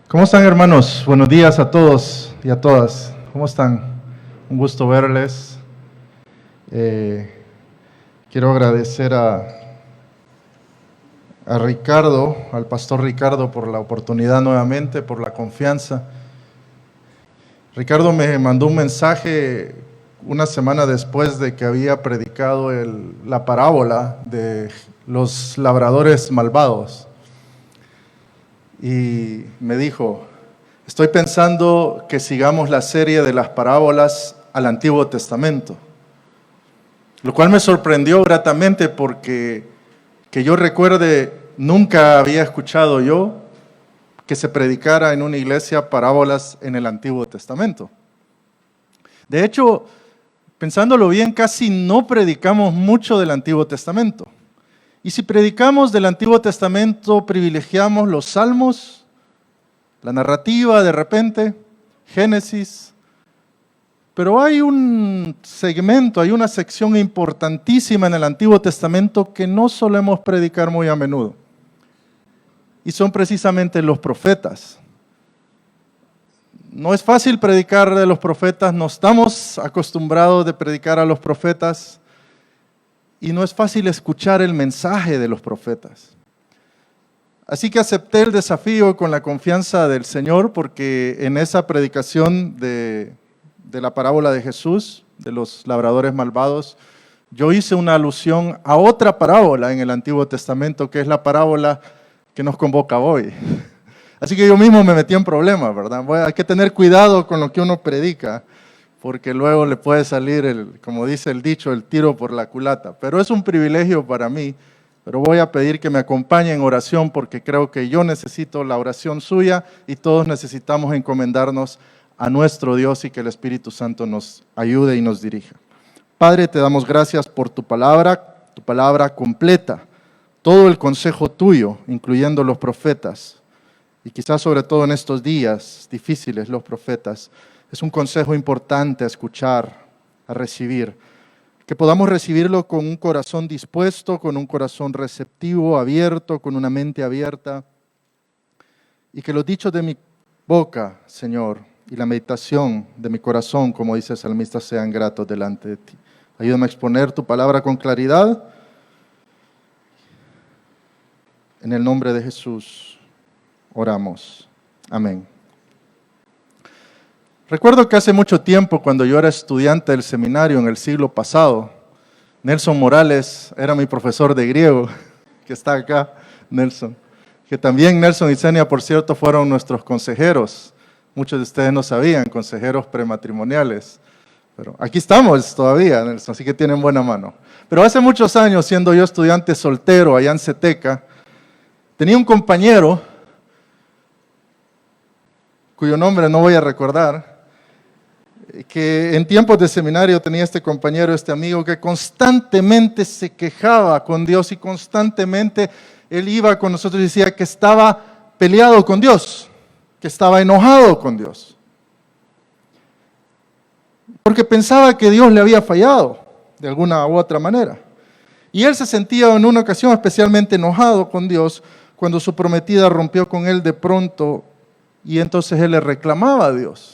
¿Cómo están, hermanos? Buenos días a todos y a todas. ¿Cómo están? Un gusto verles. Quiero agradecer a Ricardo, al pastor Ricardo, por la oportunidad nuevamente, por la confianza. Ricardo me mandó un mensaje una semana después de que había predicado la parábola de los labradores malvados. Y me dijo: estoy pensando que sigamos la serie de las parábolas al Antiguo Testamento. Lo cual me sorprendió gratamente porque, que yo recuerde, nunca había escuchado yo que se predicara en una iglesia parábolas en el Antiguo Testamento. De hecho, pensándolo bien, casi no predicamos mucho del Antiguo Testamento. Y si predicamos del Antiguo Testamento, privilegiamos los Salmos, la narrativa de repente, Génesis. Pero hay un segmento, hay una sección importantísima en el Antiguo Testamento que no solemos predicar muy a menudo. Y son precisamente los profetas. No es fácil predicar de los profetas, no estamos acostumbrados de predicar a los profetas. Y no es fácil escuchar el mensaje de los profetas. Así que acepté el desafío con la confianza del Señor, porque en esa predicación de la parábola de Jesús, de los labradores malvados, yo hice una alusión a otra parábola en el Antiguo Testamento, que es la parábola que nos convoca hoy. Así que yo mismo me metí en problemas, ¿verdad? Hay que tener cuidado con lo que uno predica, porque luego le puede salir, como dice el dicho, el tiro por la culata. Pero es un privilegio para mí, pero voy a pedir que me acompañe en oración, porque creo que yo necesito la oración suya y todos necesitamos encomendarnos a nuestro Dios y que el Espíritu Santo nos ayude y nos dirija. Padre, te damos gracias por tu palabra completa, todo el consejo tuyo, incluyendo los profetas, y quizás sobre todo en estos días difíciles, los profetas. Es un consejo importante a escuchar, a recibir. Que podamos recibirlo con un corazón dispuesto, con un corazón receptivo, abierto, con una mente abierta. Y que los dichos de mi boca, Señor, y la meditación de mi corazón, como dice el salmista, sean gratos delante de ti. Ayúdame a exponer tu palabra con claridad. En el nombre de Jesús oramos. Amén. Recuerdo que hace mucho tiempo, cuando yo era estudiante del seminario en el siglo pasado, Nelson Morales era mi profesor de griego, que está acá, Nelson. Que también Nelson y Zenia, por cierto, fueron nuestros consejeros. Muchos de ustedes no sabían, consejeros prematrimoniales. Pero aquí estamos todavía, Nelson, así que tienen buena mano. Pero hace muchos años, siendo yo estudiante soltero allá en Ceteca, tenía un compañero, cuyo nombre no voy a recordar, que en tiempos de seminario tenía este compañero, este amigo, que constantemente se quejaba con Dios y constantemente él iba con nosotros y decía que estaba peleado con Dios, que estaba enojado con Dios. Porque pensaba que Dios le había fallado de alguna u otra manera. Y él se sentía en una ocasión especialmente enojado con Dios cuando su prometida rompió con él de pronto y entonces él le reclamaba a Dios.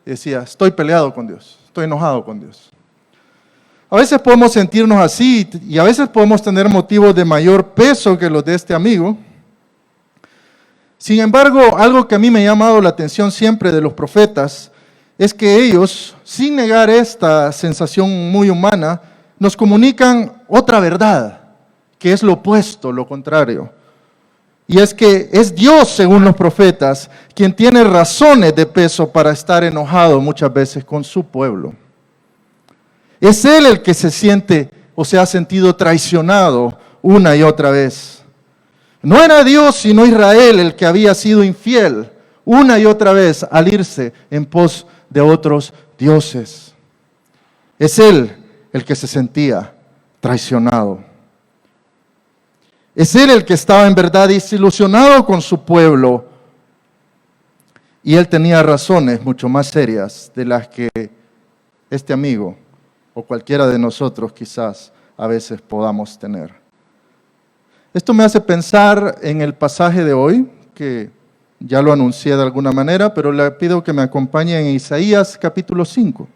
Y decía: estoy peleado con Dios, estoy enojado con Dios. A veces podemos sentirnos así y a veces podemos tener motivos de mayor peso que los de este amigo. Sin embargo, algo que a mí me ha llamado la atención siempre de los profetas es que ellos, sin negar esta sensación muy humana, nos comunican otra verdad, que es lo opuesto, lo contrario. Y es que es Dios, según los profetas, quien tiene razones de peso para estar enojado muchas veces con su pueblo. Es Él el que se siente o se ha sentido traicionado una y otra vez. No era Dios sino Israel el que había sido infiel una y otra vez al irse en pos de otros dioses. Es Él el que se sentía traicionado. Es Él el que estaba en verdad desilusionado con su pueblo. Y Él tenía razones mucho más serias de las que este amigo o cualquiera de nosotros quizás a veces podamos tener. Esto me hace pensar en el pasaje de hoy, que ya lo anuncié de alguna manera, pero le pido que me acompañe en Isaías capítulo 5.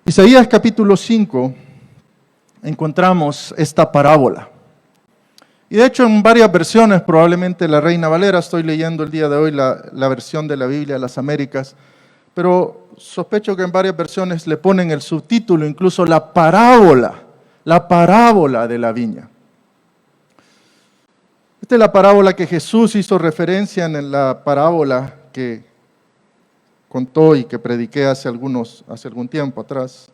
Isaías capítulo 5 encontramos esta parábola. Y de hecho en varias versiones, probablemente la Reina Valera, estoy leyendo el día de hoy la versión de la Biblia de las Américas, pero sospecho que en varias versiones le ponen el subtítulo, incluso la parábola de la viña. Esta es la parábola que Jesús hizo referencia en la parábola que contó y que prediqué hace algún tiempo atrás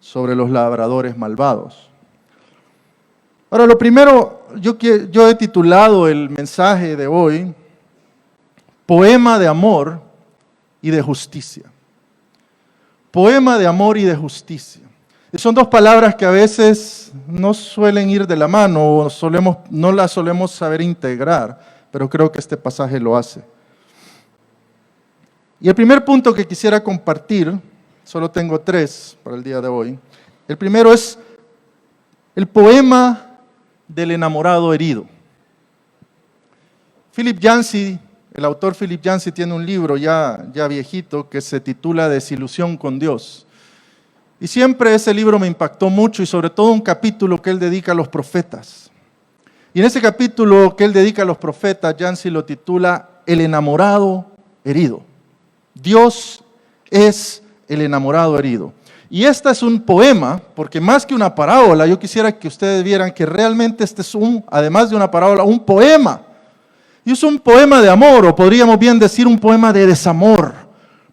sobre los labradores malvados. Ahora, lo primero, yo he titulado el mensaje de hoy, Poema de amor y de justicia. Poema de amor y de justicia. Y son dos palabras que a veces no suelen ir de la mano o no las solemos saber integrar, pero creo que este pasaje lo hace. Y el primer punto que quisiera compartir, solo tengo 3 para el día de hoy. El primero es el poema del enamorado herido. Philip Yancey, el autor Philip Yancey tiene un libro ya viejito que se titula Desilusión con Dios. Y siempre ese libro me impactó mucho y sobre todo un capítulo que él dedica a los profetas. Y en ese capítulo que él dedica a los profetas, Yancey lo titula El enamorado herido. Dios es el enamorado herido. Y este es un poema, porque más que una parábola, yo quisiera que ustedes vieran que realmente este es además de una parábola, un poema. Y es un poema de amor, o podríamos bien decir un poema de desamor,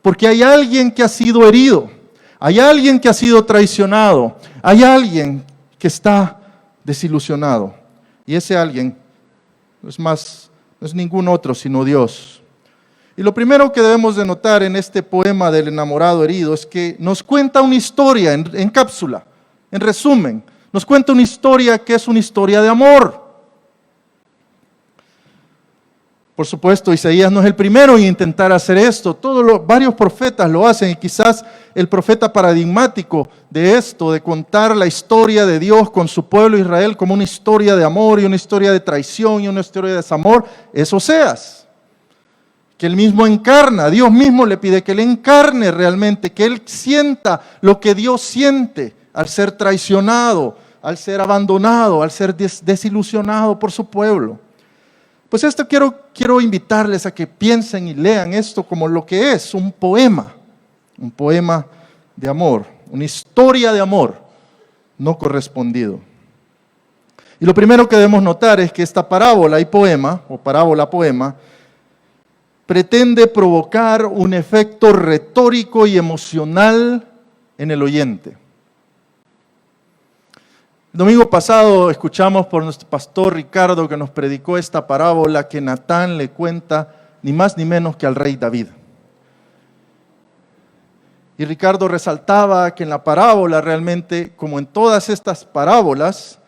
porque hay alguien que ha sido herido, hay alguien que ha sido traicionado, hay alguien que está desilusionado. Y ese alguien no es ningún otro sino Dios. Y lo primero que debemos de notar en este poema del enamorado herido es que nos cuenta una historia en cápsula, en resumen, nos cuenta una historia que es una historia de amor. Por supuesto, Isaías no es el primero en intentar hacer esto, varios profetas lo hacen y quizás el profeta paradigmático de esto, de contar la historia de Dios con su pueblo Israel como una historia de amor y una historia de traición y una historia de desamor, es Oseas. Que él mismo encarna, Dios mismo le pide que él encarne realmente, que él sienta lo que Dios siente al ser traicionado, al ser abandonado, al ser desilusionado por su pueblo. Pues esto quiero invitarles a que piensen y lean esto como lo que es un poema de amor, una historia de amor no correspondido. Y lo primero que debemos notar es que esta parábola y poema, o parábola-poema, pretende provocar un efecto retórico y emocional en el oyente. El domingo pasado escuchamos por nuestro pastor Ricardo que nos predicó esta parábola que Natán le cuenta ni más ni menos que al rey David. Y Ricardo resaltaba que en la parábola realmente, como en todas estas parábolas,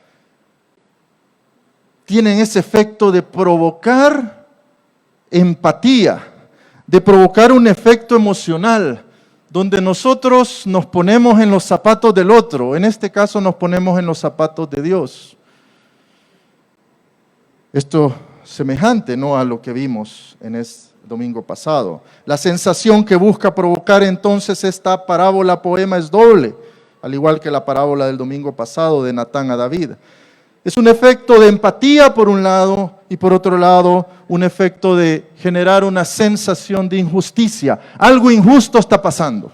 tienen ese efecto de provocar empatía, de provocar un efecto emocional, donde nosotros nos ponemos en los zapatos del otro, en este caso nos ponemos en los zapatos de Dios. Esto semejante, ¿no?, a lo que vimos en este domingo pasado. La sensación que busca provocar entonces esta parábola poema es doble, al igual que la parábola del domingo pasado de Natán a David. Es un efecto de empatía por un lado y por otro lado un efecto de generar una sensación de injusticia. Algo injusto está pasando,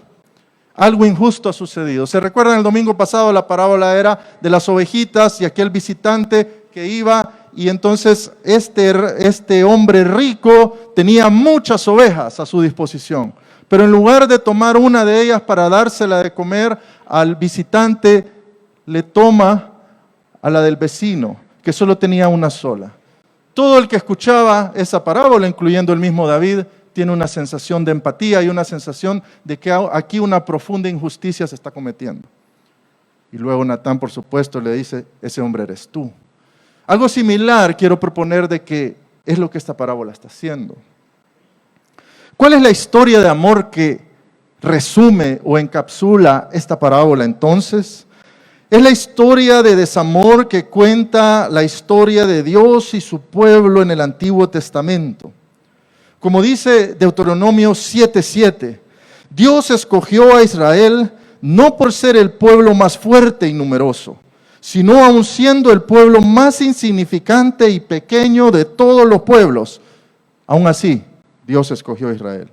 algo injusto ha sucedido. ¿Se recuerdan el domingo pasado? La parábola era de las ovejitas y aquel visitante que iba y entonces este hombre rico tenía muchas ovejas a su disposición. Pero en lugar de tomar una de ellas para dársela de comer al visitante, le toma a la del vecino, que solo tenía una sola. Todo el que escuchaba esa parábola, incluyendo el mismo David, tiene una sensación de empatía y una sensación de que aquí una profunda injusticia se está cometiendo. Y luego Natán, por supuesto, le dice, ese hombre eres tú. Algo similar quiero proponer de que es lo que esta parábola está haciendo. ¿Cuál es la historia de amor que resume o encapsula esta parábola entonces? Es la historia de desamor que cuenta la historia de Dios y su pueblo en el Antiguo Testamento. Como dice Deuteronomio 7:7, Dios escogió a Israel no por ser el pueblo más fuerte y numeroso, sino aun siendo el pueblo más insignificante y pequeño de todos los pueblos. Aún así, Dios escogió a Israel.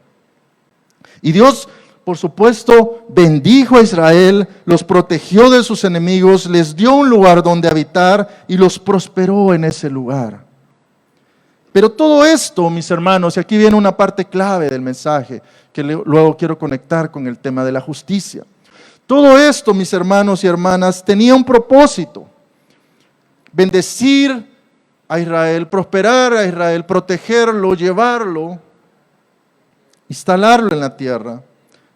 Y Dios, por supuesto, bendijo a Israel, los protegió de sus enemigos, les dio un lugar donde habitar y los prosperó en ese lugar. Pero todo esto, mis hermanos, y aquí viene una parte clave del mensaje, que luego quiero conectar con el tema de la justicia. Todo esto, mis hermanos y hermanas, tenía un propósito: bendecir a Israel, prosperar a Israel, protegerlo, llevarlo, instalarlo en la tierra.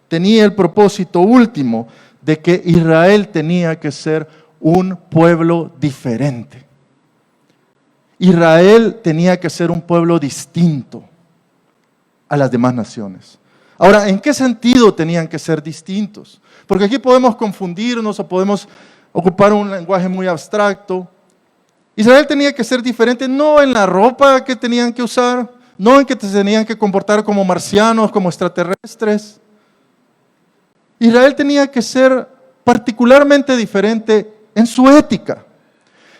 Tenía el propósito último de que Israel tenía que ser un pueblo diferente. Israel tenía que ser un pueblo distinto a las demás naciones. Ahora, ¿en qué sentido tenían que ser distintos? Porque aquí podemos confundirnos o podemos ocupar un lenguaje muy abstracto. Israel tenía que ser diferente no en la ropa que tenían que usar, no en que se tenían que comportar como marcianos, como extraterrestres. Israel tenía que ser particularmente diferente en su ética.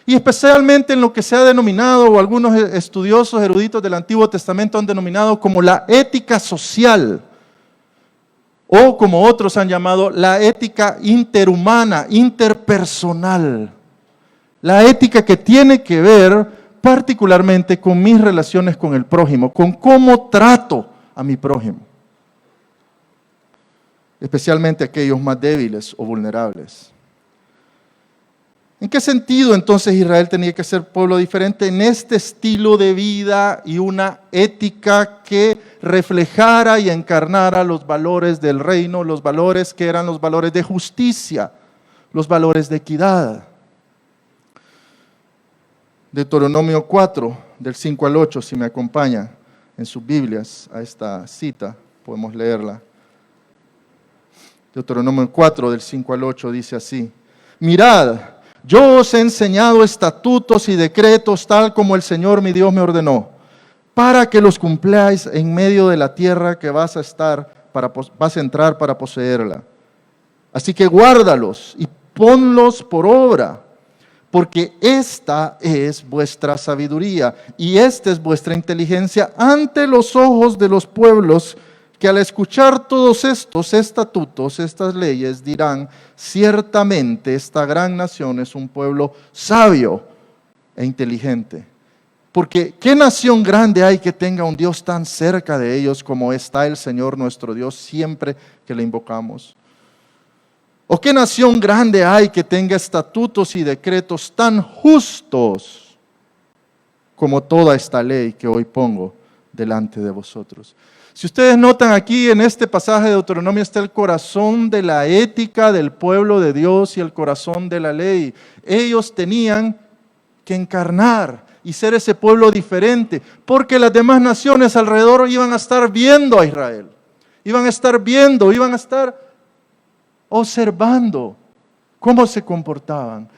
Y especialmente en lo que se ha denominado, o algunos estudiosos eruditos del Antiguo Testamento han denominado como la ética social, o como otros han llamado, la ética interhumana, interpersonal. La ética que tiene que ver particularmente con mis relaciones con el prójimo, con cómo trato a mi prójimo, especialmente aquellos más débiles o vulnerables. ¿En qué sentido entonces Israel tenía que ser pueblo diferente? En este estilo de vida y una ética que reflejara y encarnara los valores del reino, los valores que eran los valores de justicia, los valores de equidad. Deuteronomio 4, del 5 al 8, si me acompaña en sus Biblias a esta cita, podemos leerla. Deuteronomio 4, del 5 al 8, dice así: mirad, yo os he enseñado estatutos y decretos tal como el Señor mi Dios me ordenó, para que los cumpláis en medio de la tierra que vas a entrar para poseerla. Así que guárdalos y ponlos por obra, porque esta es vuestra sabiduría y esta es vuestra inteligencia ante los ojos de los pueblos, que al escuchar todos estos estatutos, estas leyes, dirán: ciertamente esta gran nación es un pueblo sabio e inteligente. Porque ¿qué nación grande hay que tenga un Dios tan cerca de ellos como está el Señor nuestro Dios siempre que le invocamos? ¿O qué nación grande hay que tenga estatutos y decretos tan justos como toda esta ley que hoy pongo delante de vosotros? Si ustedes notan aquí en este pasaje de Deuteronomio está el corazón de la ética del pueblo de Dios y el corazón de la ley. Ellos tenían que encarnar y ser ese pueblo diferente, porque las demás naciones alrededor iban a estar viendo a Israel. Iban a estar viendo, iban a estar observando cómo se comportaban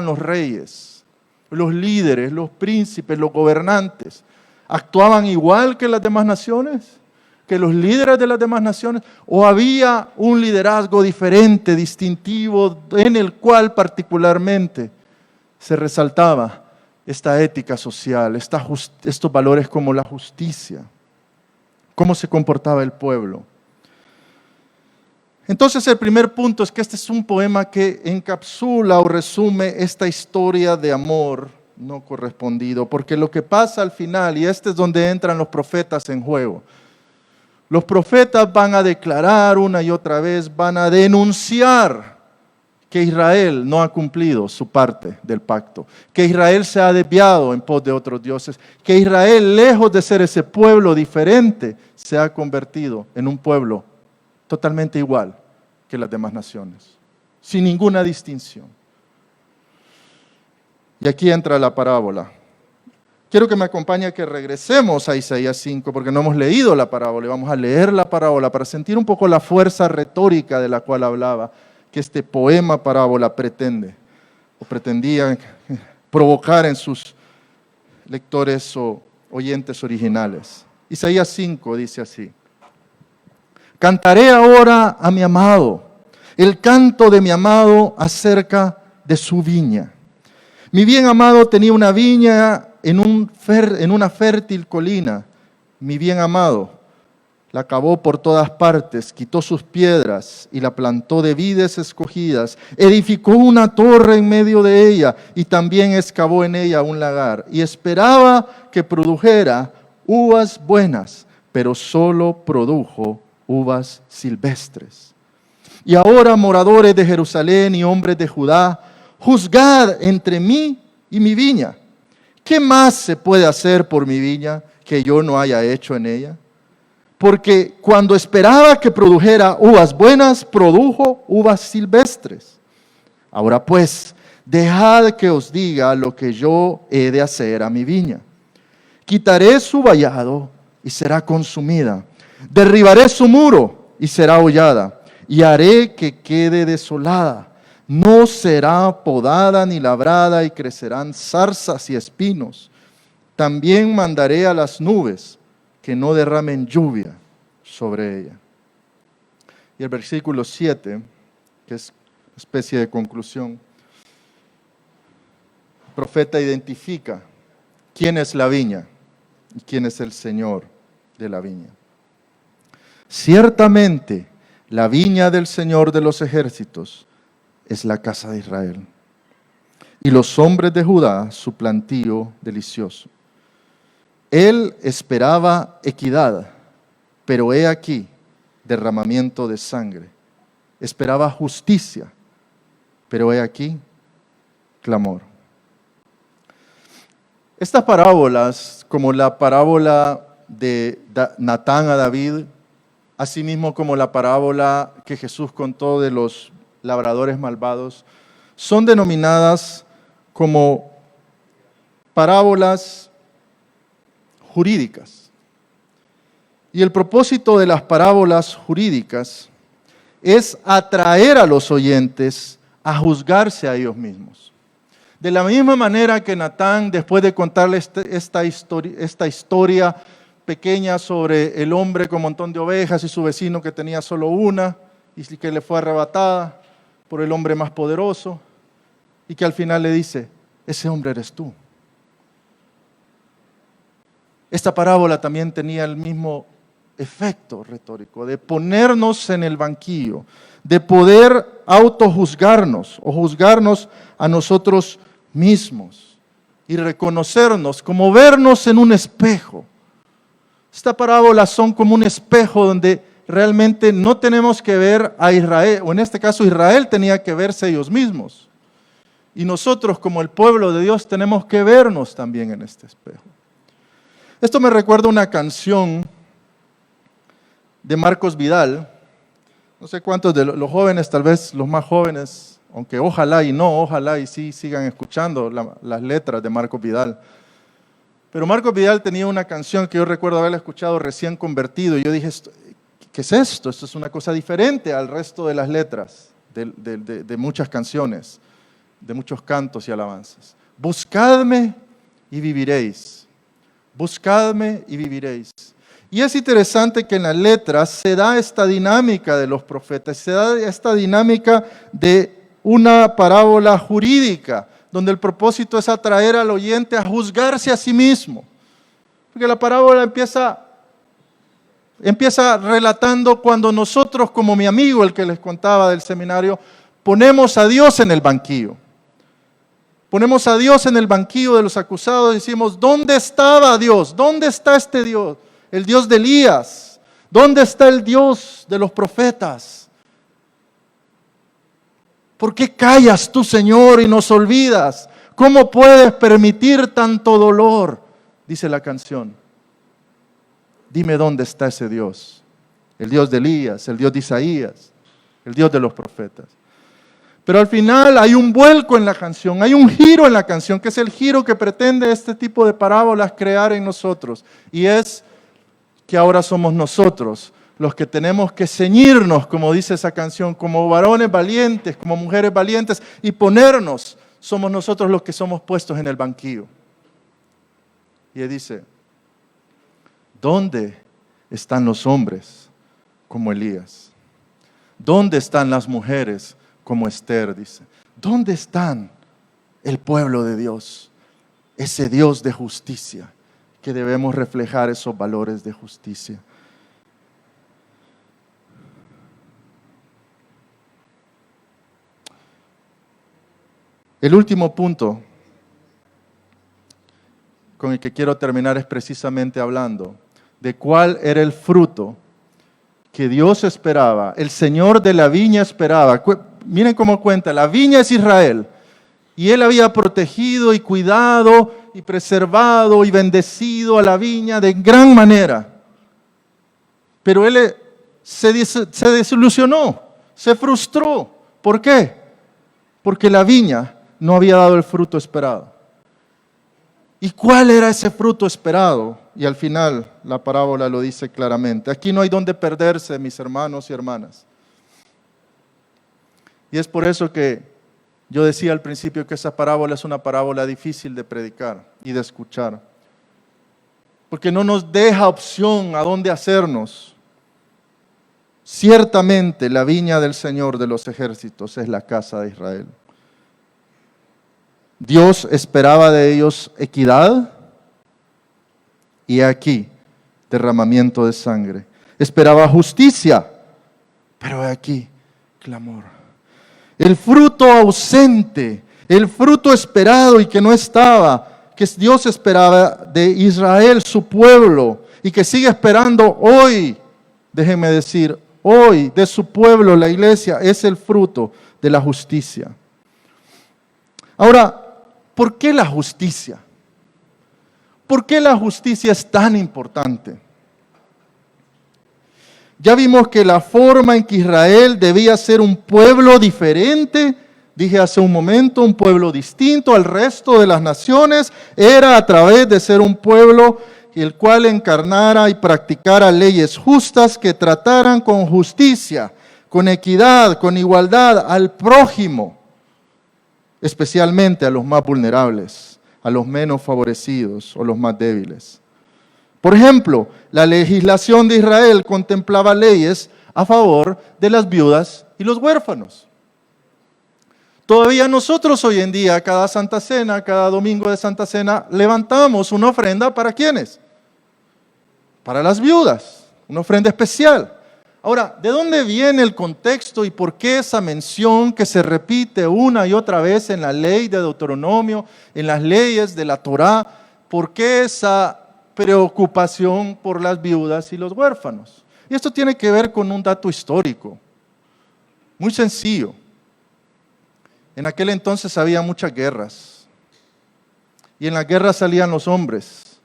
los reyes, los líderes, los príncipes, los gobernantes. ¿Actuaban igual que las demás naciones? ¿Que los líderes de las demás naciones? ¿O había un liderazgo diferente, distintivo, en el cual particularmente se resaltaba esta ética social, estos valores como la justicia? ¿Cómo se comportaba el pueblo? Entonces el primer punto es que este es un poema que encapsula o resume esta historia de amor no correspondido, porque lo que pasa al final, y este es donde entran los profetas en juego, los profetas van a declarar una y otra vez, van a denunciar que Israel no ha cumplido su parte del pacto, que Israel se ha desviado en pos de otros dioses, que Israel, lejos de ser ese pueblo diferente, se ha convertido en un pueblo totalmente igual que las demás naciones, sin ninguna distinción. Y aquí entra la parábola. Quiero que me acompañe a que regresemos a Isaías 5, porque no hemos leído la parábola, y vamos a leer la parábola para sentir un poco la fuerza retórica de la cual hablaba, que este poema parábola pretendía provocar en sus lectores o oyentes originales. Isaías 5 dice así: cantaré ahora a mi amado, el canto de mi amado acerca de su viña. Mi bien amado tenía una viña en una fértil colina. Mi bien amado la cavó por todas partes, quitó sus piedras y la plantó de vides escogidas. Edificó una torre en medio de ella y también excavó en ella un lagar. Y esperaba que produjera uvas buenas, pero solo produjo uvas silvestres. Y ahora, moradores de Jerusalén y hombres de Judá, juzgad entre mí y mi viña. ¿Qué más se puede hacer por mi viña que yo no haya hecho en ella? Porque cuando esperaba que produjera uvas buenas, produjo uvas silvestres. Ahora pues, dejad que os diga lo que yo he de hacer a mi viña. Quitaré su vallado y será consumida. Derribaré su muro y será hollada. Y haré que quede desolada. No será podada ni labrada y crecerán zarzas y espinos. También mandaré a las nubes que no derramen lluvia sobre ella. Y el versículo 7, que es una especie de conclusión, el profeta identifica quién es la viña y quién es el Señor de la viña. Ciertamente, la viña del Señor de los ejércitos es la casa de Israel, y los hombres de Judá su plantío delicioso. Él esperaba equidad, pero he aquí derramamiento de sangre. Esperaba justicia, pero he aquí clamor. Estas parábolas, como la parábola de Natán a David, asimismo como la parábola que Jesús contó de los labradores malvados, son denominadas como parábolas jurídicas. Y el propósito de las parábolas jurídicas es atraer a los oyentes a juzgarse a ellos mismos. De la misma manera que Natán, después de contarle esta historia pequeña sobre el hombre con un montón de ovejas y su vecino que tenía solo una y que le fue arrebatada por el hombre más poderoso, y que al final le dice: ese hombre eres tú. Esta parábola también tenía el mismo efecto retórico de ponernos en el banquillo, de poder autojuzgarnos o juzgarnos a nosotros mismos y reconocernos, como vernos en un espejo. Esta parábola son como un espejo donde realmente no tenemos que ver a Israel, o en este caso Israel tenía que verse ellos mismos. Y nosotros como el pueblo de Dios tenemos que vernos también en este espejo. Esto me recuerda una canción de Marcos Vidal. No sé cuántos de los jóvenes, tal vez los más jóvenes, aunque ojalá y sí sigan escuchando las letras de Marcos Vidal. Pero Marcos Vidal tenía una canción que yo recuerdo haberla escuchado recién convertido. Y yo dije: ¿qué es esto? Esto es una cosa diferente al resto de las letras de muchas canciones, de muchos cantos y alabanzas. Buscadme y viviréis. Buscadme y viviréis. Y es interesante que en las letras se da esta dinámica de los profetas, se da esta dinámica de una parábola jurídica, donde el propósito es atraer al oyente a juzgarse a sí mismo. Porque la parábola empieza relatando cuando nosotros, como mi amigo, el que les contaba del seminario, ponemos a Dios en el banquillo. Ponemos a Dios en el banquillo de los acusados y decimos: ¿dónde estaba Dios? ¿Dónde está este Dios? El Dios de Elías. ¿Dónde está el Dios de los profetas? ¿Por qué callas tú, Señor, y nos olvidas? ¿Cómo puedes permitir tanto dolor? Dice la canción. Dime dónde está ese Dios. El Dios de Elías, el Dios de Isaías, el Dios de los profetas. Pero al final hay un vuelco en la canción, hay un giro en la canción, que es el giro que pretende este tipo de parábolas crear en nosotros. Y es que ahora somos nosotros los que tenemos que ceñirnos, como dice esa canción, como varones valientes, como mujeres valientes, y ponernos, somos nosotros los que somos puestos en el banquillo. Y él dice: ¿Dónde están los hombres como Elías? ¿Dónde están las mujeres como Esther? Dice. ¿Dónde están el pueblo de Dios? Ese Dios de justicia, que debemos reflejar esos valores de justicia. El último punto con el que quiero terminar es precisamente hablando de cuál era el fruto que Dios esperaba, el Señor de la viña esperaba. Miren cómo cuenta, la viña es Israel, y Él había protegido y cuidado y preservado y bendecido a la viña de gran manera. Pero Él se desilusionó, se frustró. ¿Por qué? Porque la viña no había dado el fruto esperado. ¿Y cuál era ese fruto esperado? Y al final la parábola lo dice claramente. Aquí no hay donde perderse, mis hermanos y hermanas. Y es por eso que yo decía al principio que esa parábola es una parábola difícil de predicar y de escuchar. Porque no nos deja opción a dónde hacernos. Ciertamente la viña del Señor de los ejércitos es la casa de Israel. Dios esperaba de ellos equidad y aquí derramamiento de sangre. Esperaba justicia, pero aquí clamor. El fruto ausente, el fruto esperado y que no estaba, que Dios esperaba de Israel, su pueblo, y que sigue esperando hoy, déjenme decir, hoy de su pueblo, la iglesia, es el fruto de la justicia. Ahora, ¿por qué la justicia? ¿Por qué la justicia es tan importante? Ya vimos que la forma en que Israel debía ser un pueblo diferente, dije hace un momento, un pueblo distinto al resto de las naciones, era a través de ser un pueblo el cual encarnara y practicara leyes justas que trataran con justicia, con equidad, con igualdad al prójimo, especialmente a los más vulnerables, a los menos favorecidos o los más débiles. Por ejemplo, la legislación de Israel contemplaba leyes a favor de las viudas y los huérfanos. Todavía nosotros hoy en día, cada Santa Cena, cada domingo de Santa Cena, levantamos una ofrenda ¿para quiénes? Para las viudas, una ofrenda especial. Ahora, ¿de dónde viene el contexto y por qué esa mención que se repite una y otra vez en la ley de Deuteronomio, en las leyes de la Torá? ¿Por qué esa preocupación por las viudas y los huérfanos? Y esto tiene que ver con un dato histórico, muy sencillo. En aquel entonces había muchas guerras, y en las guerras salían los hombres,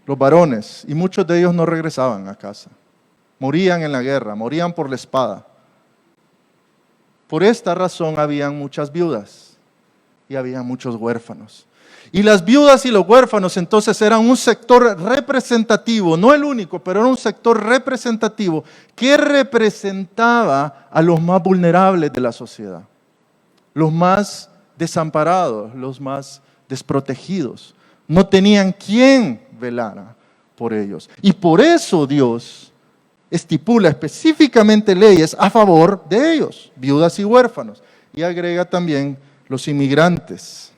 los varones, y muchos de ellos no regresaban a casa. Morían en la guerra, morían por la espada. Por esta razón habían muchas viudas y había muchos huérfanos. Y las viudas y los huérfanos entonces eran un sector representativo, no el único, pero era un sector representativo que representaba a los más vulnerables de la sociedad, los más desamparados, los más desprotegidos. No tenían quien velara por ellos. Y por eso Dios estipula específicamente leyes a favor de ellos, viudas y huérfanos. Y agrega también los inmigrantes,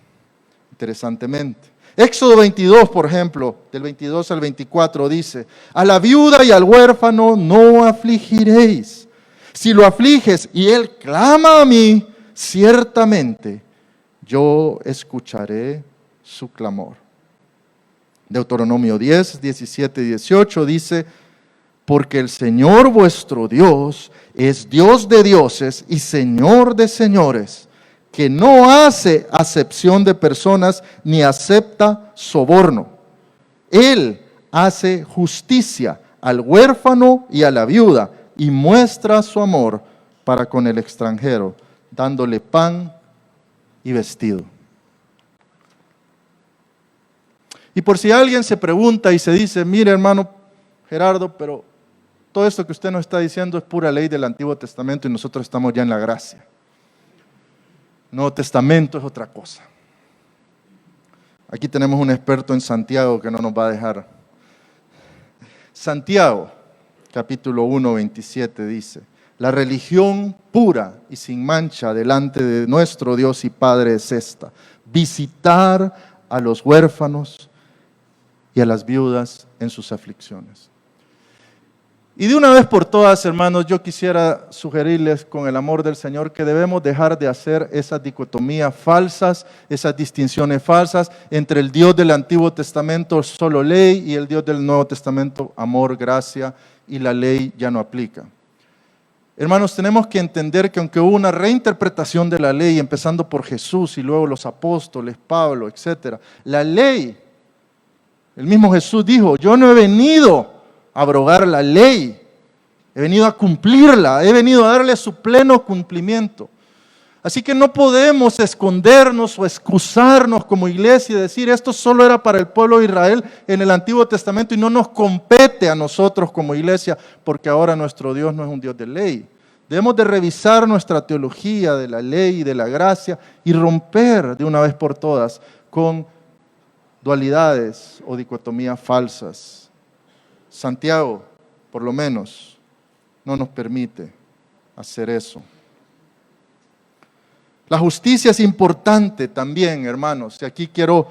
interesantemente. Éxodo 22, por ejemplo, del 22 al 24 dice: a la viuda y al huérfano no afligiréis. Si lo afliges y él clama a mí, ciertamente yo escucharé su clamor. Deuteronomio 10, 17 y 18 dice: porque el Señor vuestro Dios es Dios de dioses y Señor de señores, que no hace acepción de personas ni acepta soborno. Él hace justicia al huérfano y a la viuda y muestra su amor para con el extranjero, dándole pan y vestido. Y por si alguien se pregunta y se dice: mire, hermano Gerardo, pero todo esto que usted nos está diciendo es pura ley del Antiguo Testamento y nosotros estamos ya en la gracia. El Nuevo Testamento es otra cosa. Aquí tenemos un experto en Santiago que no nos va a dejar Santiago, capítulo 1, 27 dice: la religión pura y sin mancha delante de nuestro Dios y Padre es esta: visitar a los huérfanos y a las viudas en sus aflicciones. Y de una vez por todas, hermanos, yo quisiera sugerirles con el amor del Señor que debemos dejar de hacer esas dicotomías falsas, esas distinciones falsas entre el Dios del Antiguo Testamento, solo ley, y el Dios del Nuevo Testamento, amor, gracia, y la ley ya no aplica. Hermanos, tenemos que entender que aunque hubo una reinterpretación de la ley, empezando por Jesús y luego los apóstoles, Pablo, etc., la ley, el mismo Jesús dijo: yo no he venido a abrogar la ley, he venido a cumplirla, he venido a darle su pleno cumplimiento. Así que no podemos escondernos o excusarnos como iglesia y decir: esto solo era para el pueblo de Israel en el Antiguo Testamento y no nos compete a nosotros como iglesia, porque ahora nuestro Dios no es un Dios de ley. Debemos de revisar nuestra teología de la ley y de la gracia y romper de una vez por todas con dualidades o dicotomías falsas. Santiago, por lo menos, no nos permite hacer eso. La justicia es importante también, hermanos, y aquí quiero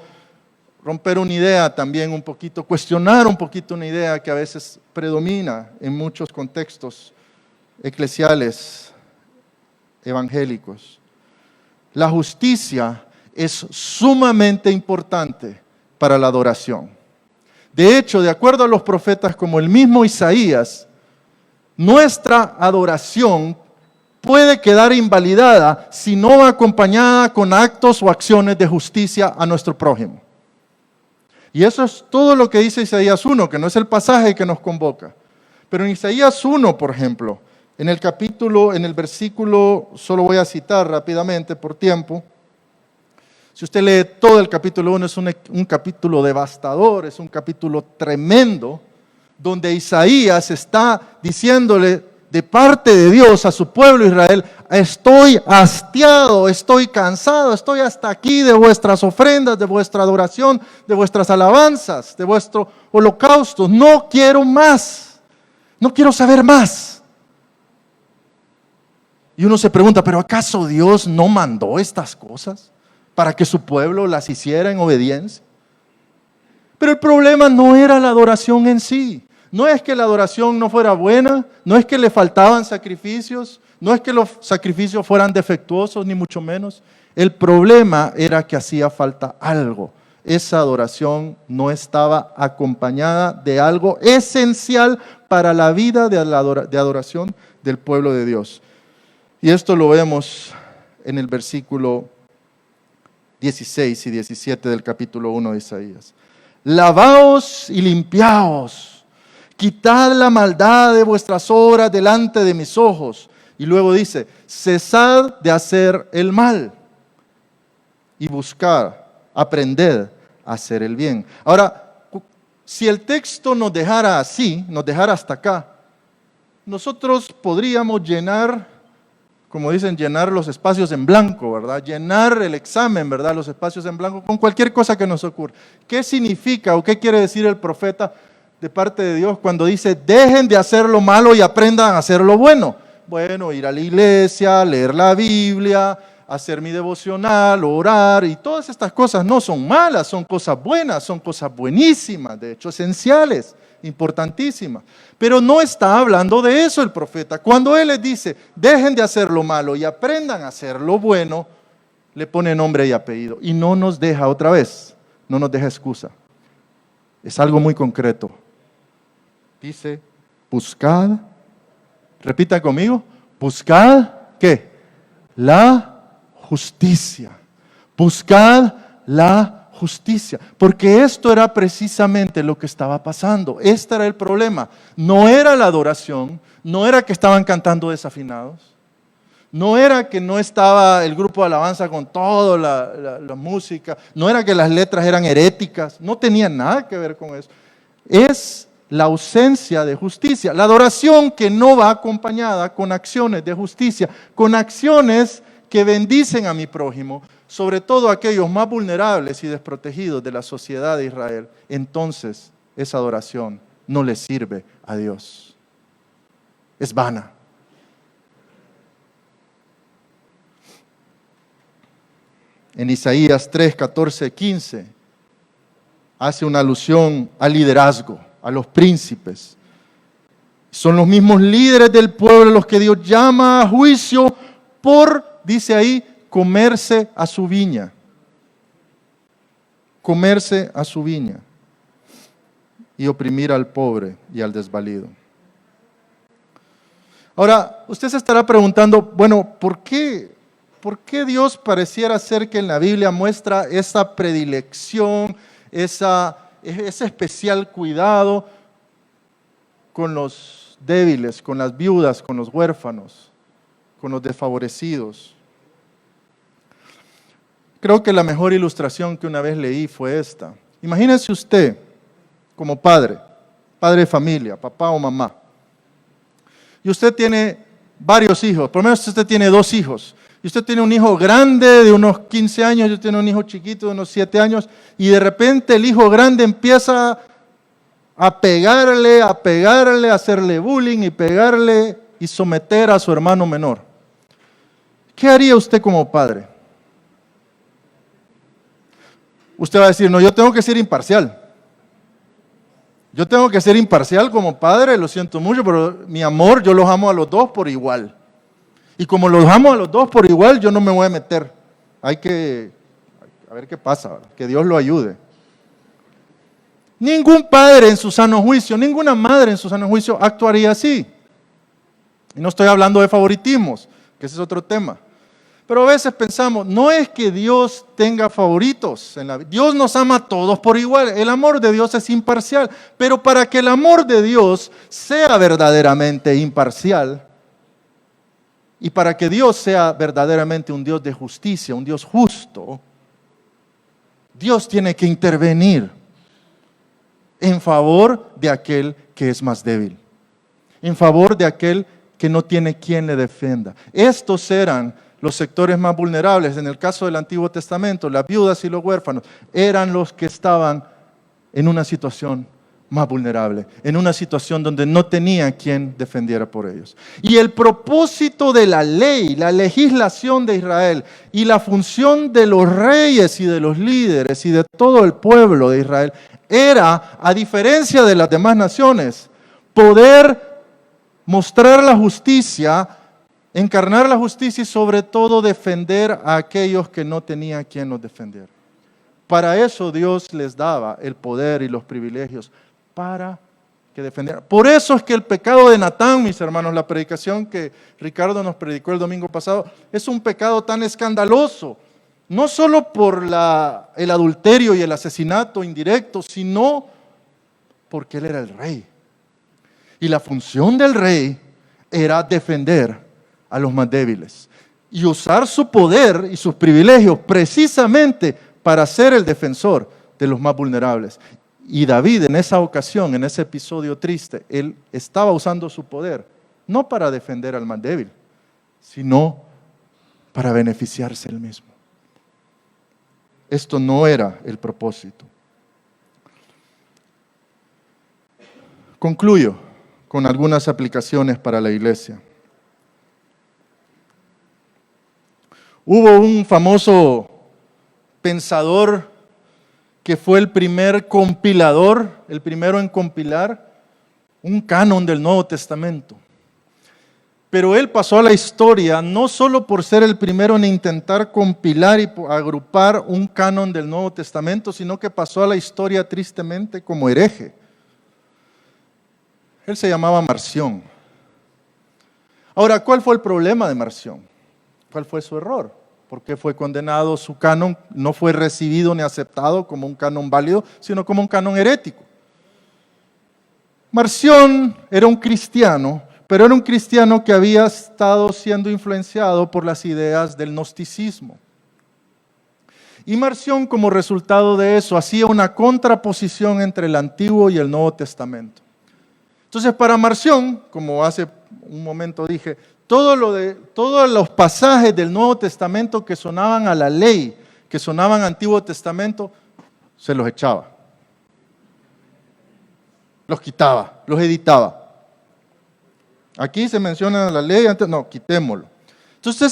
romper una idea también un poquito, cuestionar un poquito una idea que a veces predomina en muchos contextos eclesiales, evangélicos. La justicia es sumamente importante para la adoración. De hecho, de acuerdo a los profetas como el mismo Isaías, nuestra adoración puede quedar invalidada si no va acompañada con actos o acciones de justicia a nuestro prójimo. Y eso es todo lo que dice Isaías 1, que no es el pasaje que nos convoca. Pero en Isaías 1, por ejemplo, en el versículo, solo voy a citar rápidamente por tiempo. Si usted lee todo el capítulo 1, es un capítulo devastador, es un capítulo tremendo, donde Isaías está diciéndole de parte de Dios a su pueblo Israel: estoy hastiado, estoy cansado, estoy hasta aquí de vuestras ofrendas, de vuestra adoración, de vuestras alabanzas, de vuestro holocausto. No quiero más, no quiero saber más. Y uno se pregunta: ¿pero acaso Dios no mandó estas cosas para que su pueblo las hiciera en obediencia? Pero el problema no era la adoración en sí. No es que la adoración no fuera buena, no es que le faltaban sacrificios, no es que los sacrificios fueran defectuosos, ni mucho menos. El problema era que hacía falta algo. Esa adoración no estaba acompañada de algo esencial para la vida de adoración del pueblo de Dios. Y esto lo vemos en el versículo 16 y 17 del capítulo 1 de Isaías. Lavaos y limpiaos. Quitad la maldad de vuestras obras delante de mis ojos. Y luego dice: cesad de hacer el mal y buscad, aprended a hacer el bien. Ahora, si el texto nos dejara así, nos dejara hasta acá, nosotros podríamos llenar, como dicen, llenar los espacios en blanco, ¿verdad? Llenar el examen, ¿verdad? Los espacios en blanco con cualquier cosa que nos ocurra. ¿Qué significa o qué quiere decir el profeta de parte de Dios cuando dice: dejen de hacer lo malo y aprendan a hacer lo bueno? Bueno, ir a la iglesia, leer la Biblia, hacer mi devocional, orar, y todas estas cosas no son malas, son cosas buenas, son cosas buenísimas, de hecho esenciales, importantísimas. Pero no está hablando de eso el profeta. Cuando él les dice: dejen de hacer lo malo y aprendan a hacer lo bueno, le pone nombre y apellido. Y no nos deja otra vez, no nos deja excusa. Es algo muy concreto. Dice: buscad, repita conmigo, buscad, ¿qué? La justicia. Buscad la justicia. Porque esto era precisamente lo que estaba pasando. Este era el problema. No era la adoración, no era que estaban cantando desafinados, no era que no estaba el grupo de alabanza con toda la música, no era que las letras eran heréticas, no tenía nada que ver con eso. Es la ausencia de justicia. La adoración que no va acompañada con acciones de justicia, con acciones que bendicen a mi prójimo, sobre todo aquellos más vulnerables y desprotegidos de la sociedad de Israel. Entonces, esa adoración no le sirve a Dios. Es vana. En Isaías 3, 14, 15, hace una alusión al liderazgo, a los príncipes. Son los mismos líderes del pueblo los que Dios llama a juicio por, dice ahí, comerse a su viña. Comerse a su viña y oprimir al pobre y al desvalido. Ahora, usted se estará preguntando, bueno, ¿por qué Dios pareciera ser que en la Biblia muestra esa predilección, ese especial cuidado con los débiles, con las viudas, con los huérfanos, con los desfavorecidos? Creo que la mejor ilustración que una vez leí fue esta. Imagínese usted como padre de familia, papá o mamá, y usted tiene varios hijos, por lo menos usted tiene 2 hijos, y usted tiene un hijo grande de unos 15 años, y usted tiene un hijo chiquito de unos 7 años, y de repente el hijo grande empieza a pegarle, a hacerle bullying y pegarle y someter a su hermano menor. ¿Qué haría usted como padre? Usted va a decir, no, yo tengo que ser imparcial. Yo tengo que ser imparcial como padre, lo siento mucho, pero mi amor, yo los amo a los 2 por igual. Y como los amo a los 2 por igual, yo no me voy a meter. Hay que a ver qué pasa, ¿verdad? Que Dios lo ayude. Ningún padre en su sano juicio, ninguna madre en su sano juicio actuaría así. Y no estoy hablando de favoritismos, que ese es otro tema. Pero a veces pensamos, no es que Dios tenga favoritos en la vida. Dios nos ama a todos por igual. El amor de Dios es imparcial. Pero para que el amor de Dios sea verdaderamente imparcial y para que Dios sea verdaderamente un Dios de justicia, un Dios justo, Dios tiene que intervenir en favor de aquel que es más débil, en favor de aquel que no tiene quien le defienda. Estos eran los sectores más vulnerables. En el caso del Antiguo Testamento, las viudas y los huérfanos eran los que estaban en una situación más vulnerable, en una situación donde no tenía quien defendiera por ellos. Y el propósito de la ley, la legislación de Israel y la función de los reyes y de los líderes y de todo el pueblo de Israel era, a diferencia de las demás naciones, poder mostrar la justicia, encarnar la justicia y sobre todo defender a aquellos que no tenían quien los defendiera. Para eso Dios les daba el poder y los privilegios para que defendieran. Por eso es que el pecado de Natán, mis hermanos, la predicación que Ricardo nos predicó el domingo pasado, es un pecado tan escandaloso. No solo por el adulterio y el asesinato indirecto, sino porque él era el rey. Y la función del rey era defender a los más débiles y usar su poder y sus privilegios precisamente para ser el defensor de los más vulnerables. Y David en esa ocasión, en ese episodio triste, él estaba usando su poder no para defender al más débil, sino para beneficiarse él mismo. Esto no era el propósito. Concluyo con algunas aplicaciones para la iglesia. Hubo un famoso pensador que fue el primer compilador, el primero en compilar un canon del Nuevo Testamento. Pero él pasó a la historia no solo por ser el primero en intentar compilar y agrupar un canon del Nuevo Testamento, sino que pasó a la historia tristemente como hereje. Él se llamaba Marción. Ahora, ¿cuál fue el problema de Marción? ¿Cuál fue su error? ¿Por qué fue condenado? Su canon no fue recibido ni aceptado como un canon válido, sino como un canon herético. Marción era un cristiano, pero era un cristiano que había estado siendo influenciado por las ideas del gnosticismo. Y Marción, como resultado de eso, hacía una contraposición entre el Antiguo y el Nuevo Testamento. Entonces, para Marción, como hace un momento dije, todos los pasajes del Nuevo Testamento que sonaban a la ley, que sonaban al Antiguo Testamento, se los echaba. los quitaba, los editaba. Aquí se menciona la ley, antes no, quitémoslo. Entonces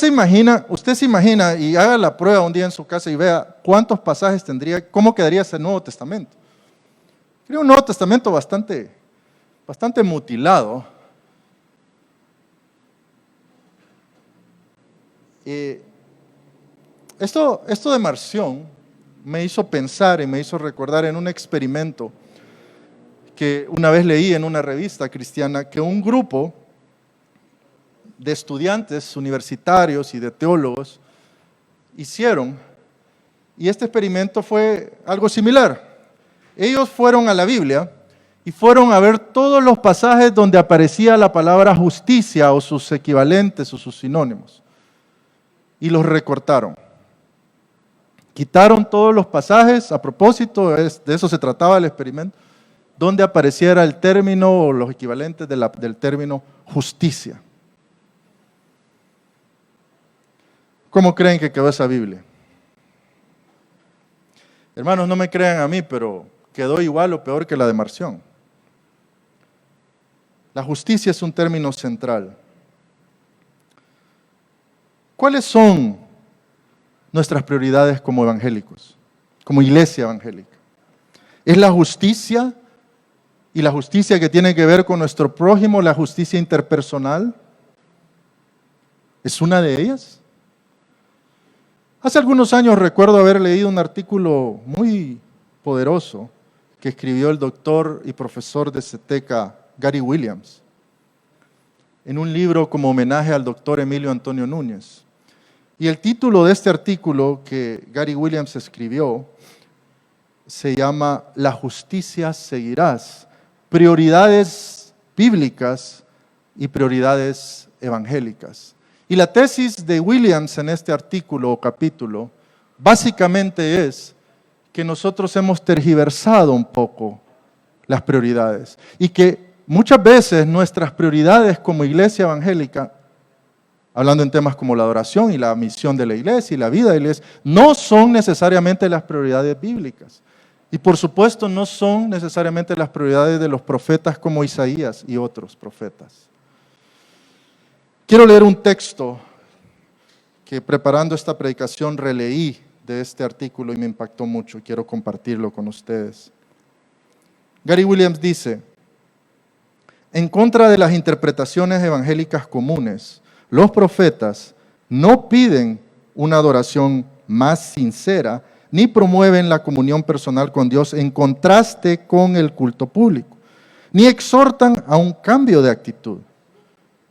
usted se imagina y haga la prueba un día en su casa y vea cuántos pasajes tendría, cómo quedaría ese Nuevo Testamento. Sería un Nuevo Testamento bastante mutilado. Esto de Marción me hizo pensar y me hizo recordar en un experimento que una vez leí en una revista cristiana, que un grupo de estudiantes universitarios y de teólogos hicieron, y este experimento fue algo similar. Ellos fueron a la Biblia y fueron a ver todos los pasajes donde aparecía la palabra justicia o sus equivalentes o sus sinónimos, y los recortaron. Quitaron todos los pasajes, a propósito, de eso se trataba el experimento, donde apareciera el término o los equivalentes del término justicia. ¿Cómo creen que quedó esa Biblia? Hermanos, no me crean a mí, pero quedó igual o peor que la de Marción. La justicia es un término central. ¿Cuáles son nuestras prioridades como evangélicos, como iglesia evangélica? ¿Es la justicia y la justicia que tiene que ver con nuestro prójimo, la justicia interpersonal? ¿Es una de ellas? Hace algunos años recuerdo haber leído un artículo muy poderoso que escribió el doctor y profesor de CETECA, Gary Williams, en un libro como homenaje al doctor Emilio Antonio Núñez. Y el título de este artículo que Gary Williams escribió se llama La justicia seguirás, prioridades bíblicas y prioridades evangélicas. Y la tesis de Williams en este artículo o capítulo básicamente es que nosotros hemos tergiversado un poco las prioridades y que muchas veces nuestras prioridades como iglesia evangélica, hablando en temas como la adoración y la misión de la iglesia y la vida de la iglesia, no son necesariamente las prioridades bíblicas. Y por supuesto no son necesariamente las prioridades de los profetas como Isaías y otros profetas. Quiero leer un texto que preparando esta predicación releí de este artículo y me impactó mucho. Quiero compartirlo con ustedes. Gary Williams dice: en contra de las interpretaciones evangélicas comunes, los profetas no piden una adoración más sincera ni promueven la comunión personal con Dios en contraste con el culto público, ni exhortan a un cambio de actitud.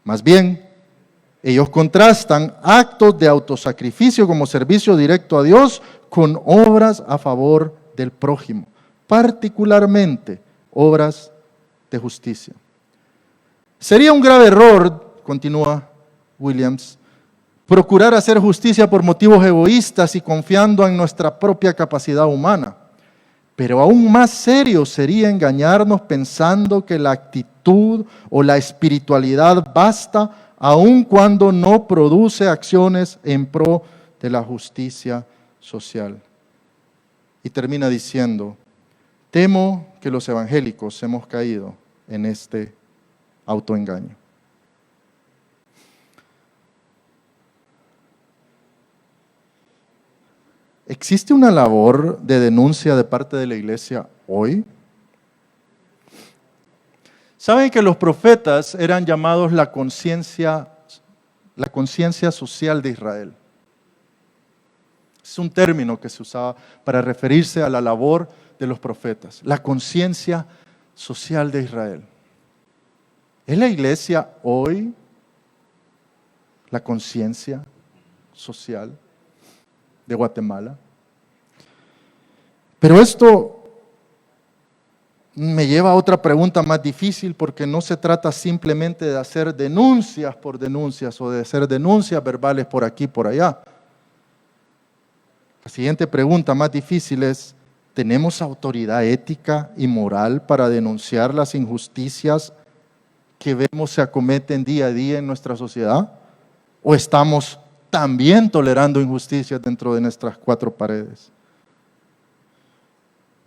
Más bien, ellos contrastan actos de autosacrificio como servicio directo a Dios con obras a favor del prójimo, particularmente obras de justicia. Sería un grave error, continúa Williams, procurar hacer justicia por motivos egoístas y confiando en nuestra propia capacidad humana. Pero aún más serio sería engañarnos pensando que la actitud o la espiritualidad basta aun cuando no produce acciones en pro de la justicia social. Y termina diciendo: temo que los evangélicos hemos caído en este autoengaño. ¿Existe una labor de denuncia de parte de la iglesia hoy? ¿Saben que los profetas eran llamados la conciencia social de Israel? Es un término que se usaba para referirse a la labor de los profetas, la conciencia social de Israel. ¿Es la iglesia hoy la conciencia social de Guatemala? Pero esto me lleva a otra pregunta más difícil, porque no se trata simplemente de hacer denuncias por denuncias o de hacer denuncias verbales por aquí y por allá. La siguiente pregunta más difícil es: ¿tenemos autoridad ética y moral para denunciar las injusticias que vemos se acometen día a día en nuestra sociedad? ¿O estamos también tolerando injusticias dentro de nuestras cuatro paredes?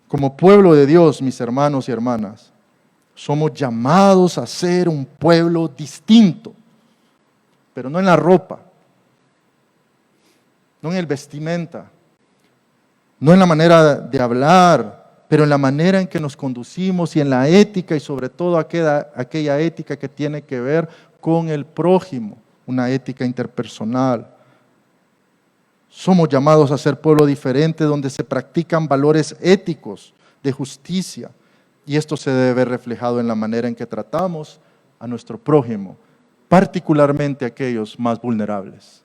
Como pueblo de Dios, mis hermanos y hermanas, Somos llamados a ser un pueblo distinto, pero no en la ropa, no en el vestimenta, no en la manera de hablar, pero en la manera en que nos conducimos y en la ética y sobre todo aquella ética que tiene que ver con el prójimo, una ética interpersonal. Somos llamados a ser pueblo diferente donde se practican valores éticos de justicia y esto se debe ver reflejado en la manera en que tratamos a nuestro prójimo, particularmente a aquellos más vulnerables.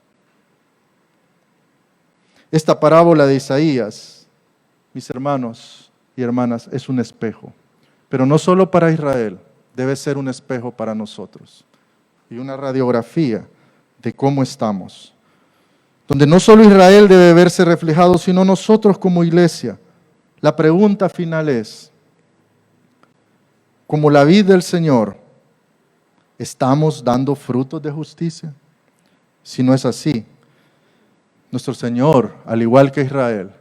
Esta parábola de Isaías, mis hermanos y hermanas, es un espejo, pero no solo para Israel, debe ser un espejo para nosotros y una radiografía de cómo estamos, donde no solo Israel debe verse reflejado, sino nosotros como iglesia. La pregunta final es, como la vid del Señor, ¿estamos dando frutos de justicia? Si no es así, nuestro Señor, al igual que Israel,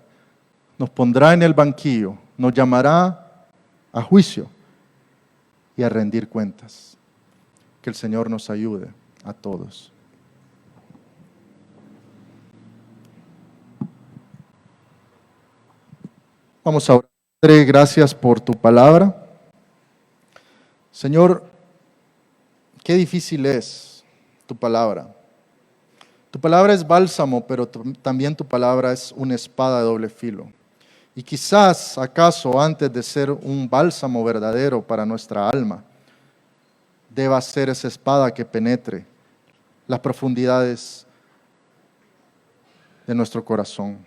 nos pondrá en el banquillo, nos llamará a juicio y a rendir cuentas. Que el Señor nos ayude a todos. Vamos a orar. Padre, gracias por tu palabra. Señor, qué difícil es tu palabra. Tu palabra es bálsamo, pero también tu palabra es una espada de doble filo. Y quizás, acaso, antes de ser un bálsamo verdadero para nuestra alma, deba ser esa espada que penetre las profundidades de nuestro corazón.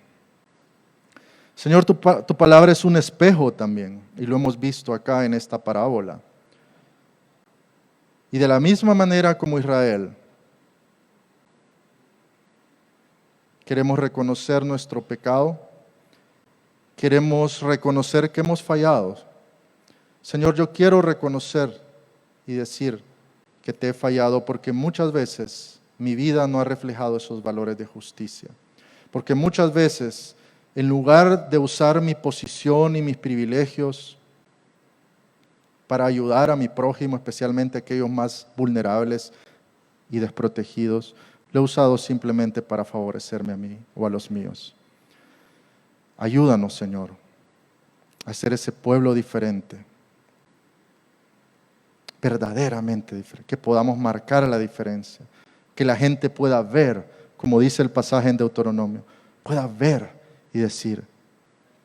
Señor, tu palabra es un espejo también, y lo hemos visto acá en esta parábola. Y de la misma manera como Israel, queremos reconocer nuestro pecado, queremos reconocer que hemos fallado. Señor, yo quiero reconocer y decir que te he fallado porque muchas veces mi vida no ha reflejado esos valores de justicia. Porque muchas veces, en lugar de usar mi posición y mis privilegios para ayudar a mi prójimo, especialmente a aquellos más vulnerables y desprotegidos, lo he usado simplemente para favorecerme a mí o a los míos. Ayúdanos, Señor, a ser ese pueblo diferente, verdaderamente diferente, que podamos marcar la diferencia, que la gente pueda ver, como dice el pasaje en Deuteronomio, pueda ver y decir,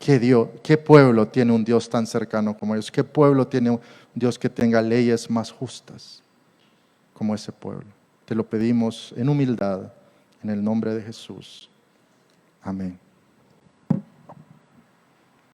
¿qué pueblo tiene un Dios tan cercano como ellos? ¿Qué pueblo tiene un Dios que tenga leyes más justas como ese pueblo? Te lo pedimos en humildad, en el nombre de Jesús. Amén.